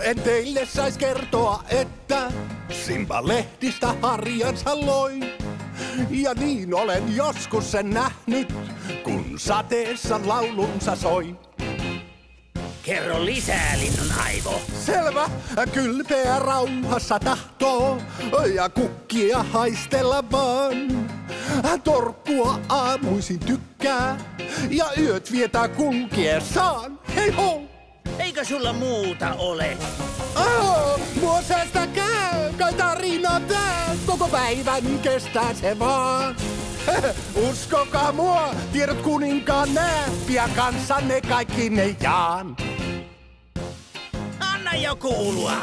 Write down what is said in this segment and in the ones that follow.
En teille sais kertoa, että Simba-lehdistä harjansa loi. Ja niin olen joskus sen nähnyt, kun sateessa laulunsa soi. Kerro lisää, linnun aivo. Selvä, kylpeä rauhassa tahtoo ja kukkia haistella vaan. Torkkua aamuisin tykkää ja yöt vietää kulkiessaan. Hei ho! Eikö sulla muuta ole? Mua säästäkää, kai tarina tää, koko päivän kestää se vaan. Uskokaa mua, tiedot kuninkaan nää, pian kanssanne kaikki ne jaan. Anna jo kuulua.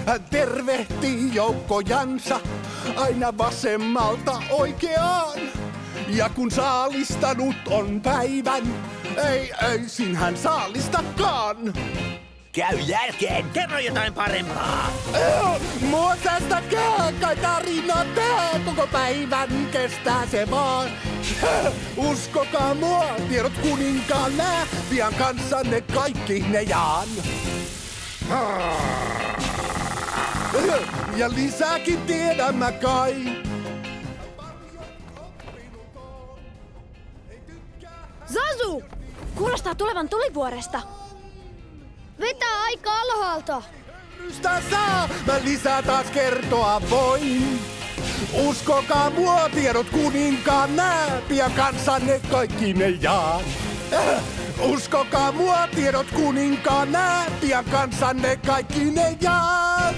Hän tervehtii joukkojansa aina vasemmalta oikeaan. Ja kun saalistanut on päivän, ei öisin hän saalistakaan. Käy jälkeen, kerro jotain parempaa. Mua säästäkää, kai tarina tää, koko päivän kestää se vaan. Uskokaa mua, tiedot kuninkaan nää, pian kanssanne kaikki ne jaan. Ja lisääkin tiedän mä kai. Zazu! Kuulostaa tulevan tulivuoresta. Vetää aika alhaalta. Rystä saa, mä lisää taas kertoa voin. Uskokaa mua, tiedot kuninkaan nää, pian kanssanne kaikki ne jaan. Uskokaa mua, tiedot kuninkaan nää, pian kanssanne kaikki ne jaan.